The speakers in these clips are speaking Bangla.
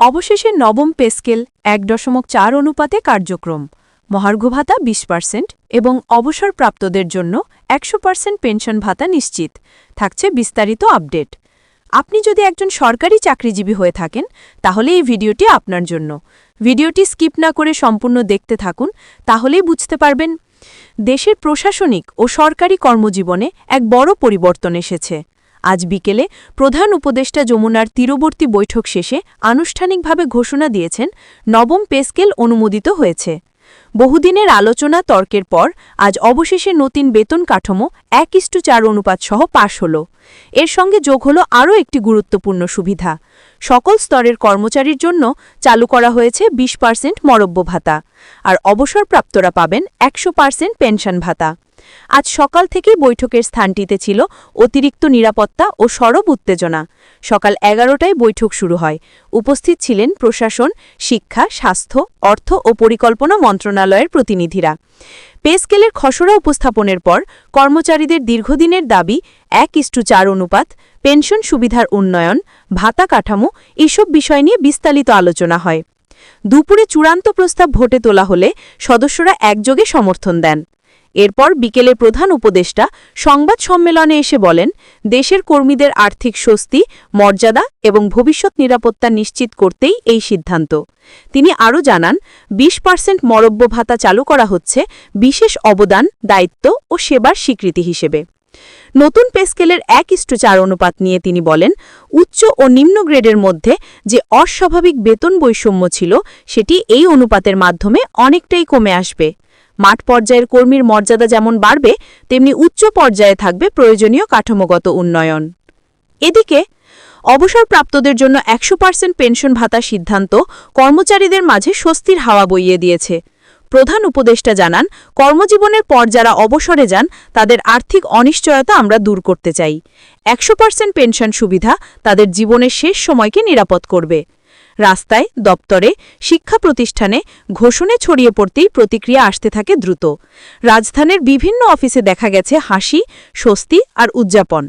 অবশেষে নবম পে স্কেল ১.৪ অনুপাতে কার্যক্রম, মহার্ঘ ভাতা ২০% এবং অবসরপ্রাপ্তদের জন্য ১০০% পেনশন ভাতা নিশ্চিত। থাকছে বিস্তারিত আপডেট। আপনি যদি একজন সরকারি চাকরিজীবী হয়ে থাকেন তাহলে এই ভিডিওটি আপনার জন্য। ভিডিওটি স্কিপ না করে সম্পূর্ণ দেখতে থাকুন, তাহলেই বুঝতে পারবেন দেশের প্রশাসনিক ও সরকারি কর্মজীবনে এক বড় পরিবর্তন এসেছে। আজ বিকেলে প্রধান উপদেষ্টা যমুনার তীরবর্তী বৈঠক শেষে আনুষ্ঠানিকভাবে ঘোষণা দিয়েছেন নবম পে স্কেল অনুমোদিত হয়েছে। বহুদিনের আলোচনা তর্কের পর আজ অবশেষে নতুন বেতন কাঠামো ১:৪ অনুপাত সহ পাশ হল। এর সঙ্গে যোগ হল আরও একটি গুরুত্বপূর্ণ সুবিধা। সকল স্তরের কর্মচারীর জন্য চালু করা হয়েছে ২০% মরব্য ভাতা, আর অবসরপ্রাপ্তরা পাবেন ১০০% পেনশন ভাতা। আজ সকাল থেকেই বৈঠকের স্থানটিতে ছিল অতিরিক্ত নিরাপত্তা ও সরব উত্তেজনা। সকাল ১১টায় বৈঠক শুরু হয়। উপস্থিত ছিলেন প্রশাসন, শিক্ষা, স্বাস্থ্য, অর্থ ও পরিকল্পনা মন্ত্রণালয়ের প্রতিনিধিরা। পে স্কেলের খসড়া উপস্থাপনের পর কর্মচারীদের দীর্ঘদিনের দাবি ১:৪ অনুপাত, পেনশন সুবিধার উন্নয়ন, ভাতা কাঠামো এসব বিষয় নিয়ে বিস্তারিত আলোচনা হয়। দুপুরে চূড়ান্ত প্রস্তাব ভোটে তোলা হলে সদস্যরা একযোগে সমর্থন দেন। এরপর বিকেলে প্রধান উপদেষ্টা সংবাদ সম্মেলনে এসে বলেন, দেশের কর্মীদের আর্থিক স্বস্তি, মর্যাদা এবং ভবিষ্যৎ নিরাপত্তা নিশ্চিত করতেই এই সিদ্ধান্ত। তিনি আরও জানান, ২০% মরব্য ভাতা চালু করা হচ্ছে বিশেষ অবদান, দায়িত্ব ও সেবার স্বীকৃতি হিসেবে। নতুন পে স্কেলের ১:৪ অনুপাত নিয়ে তিনি বলেন, উচ্চ ও নিম্ন গ্রেডের মধ্যে যে অস্বাভাবিক বেতন বৈষম্য ছিল সেটি এই অনুপাতের মাধ্যমে অনেকটাই কমে আসবে। মাঠ পর্যায়ের কর্মীর মর্যাদা যেমন বাড়বে, তেমনি উচ্চ পর্যায়ে থাকবে প্রয়োজনীয় কাঠামোগত উন্নয়ন। এদিকে অবসরপ্রাপ্তদের জন্য ১০০% পেনশন ভাতা সিদ্ধান্ত কর্মচারীদের মাঝে স্বস্তির হাওয়া বইয়ে দিয়েছে। প্রধান উপদেষ্টা জানান, কর্মজীবনের পর যারা অবসরে যান তাদের আর্থিক অনিশ্চয়তা আমরা দূর করতে চাই। ১০০% পেনশন সুবিধা তাদের জীবনের শেষ সময়কে নিরাপদ করবে। রাস্তায়, দপ্তরে, শিক্ষা প্রতিষ্ঠানে ঘোষণা ছড়িয়ে পড়তেই প্রতিক্রিয়া আসতে থাকে দ্রুত। রাজধানীর বিভিন্ন অফিসে দেখা গেছে হাসি, স্বস্তি আর উদযাপন।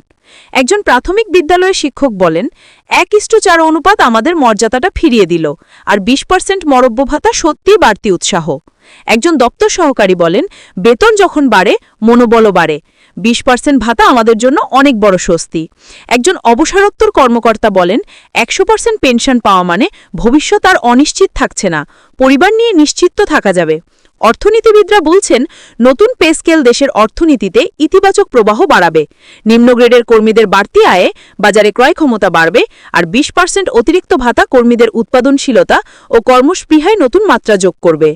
একজন প্রাথমিক বিদ্যালয়ের শিক্ষক বলেন, ১:৪ অনুপাত আমাদের মর্যাদাটা ফিরিয়ে দিল, আর ২০% মরব্য ভাতা সত্যিই বাড়তি উৎসাহ। একজন দপ্তর সহকারী বলেন, বেতন যখন বাড়ে মনোবলও বাড়ে। ২০% ভাতা আমাদের জন্য অনেক বড় স্বস্তি। একজন অবসরোত্তর কর্মকর্তা বলেন, ১০০% পেনশন পাওয়া মানে ভবিষ্যৎ আর অনিশ্চিত থাকছে না, পরিবার নিয়ে নিশ্চিত থাকা যাবে। অর্থনীতিবিদরা বলছেন, নতুন পে স্কেল দেশের অর্থনীতিতে ইতিবাচক প্রবাহ বাড়াবে। নিম্ন গ্রেডের কর্মীদের বাড়তি আয়ে বাজারে ক্রয় ক্ষমতা বাড়বে, আর ২০% অতিরিক্ত ভাতা কর্মীদের উৎপাদনশীলতা ও কর্মস্পৃহায় নতুন মাত্রা যোগ করবে।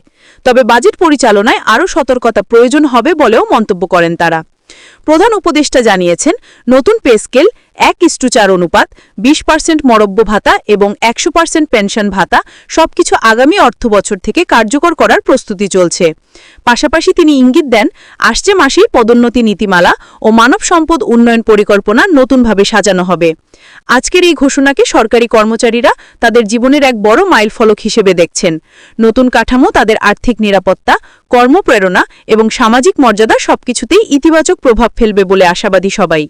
তবে বাজেট পরিচালনায় আরও সতর্কতা প্রয়োজন হবে বলেও মন্তব্য করেন তারা। প্রধান উপদেষ্টা জানিয়েছেন, নতুন পে স্কেল ১:৪ অনুপাত, ২০% মরব্য ভাতা এবং ১০০% পেনশন ভাতা সবকিছু আগামী অর্থবছর থেকে কার্যকর করার প্রস্তুতি চলছে। পাশাপাশি তিনি ইঙ্গিত দেন, আসছে মাসেই পদোন্নতি নীতিমালা ও মানব সম্পদ উন্নয়ন পরিকল্পনা নতুনভাবে সাজানো হবে। আজকের এই ঘোষণাকে সরকারি কর্মচারীরা তাদের জীবনের এক বড় মাইলফলক হিসেবে দেখছেন। নতুন কাঠামো তাদের আর্থিক নিরাপত্তা, কর্মপ্রেরণা এবং সামাজিক মর্যাদা সবকিছুতেই ইতিবাচক প্রভাব ফেলবে বলে আশাবাদী সবাই।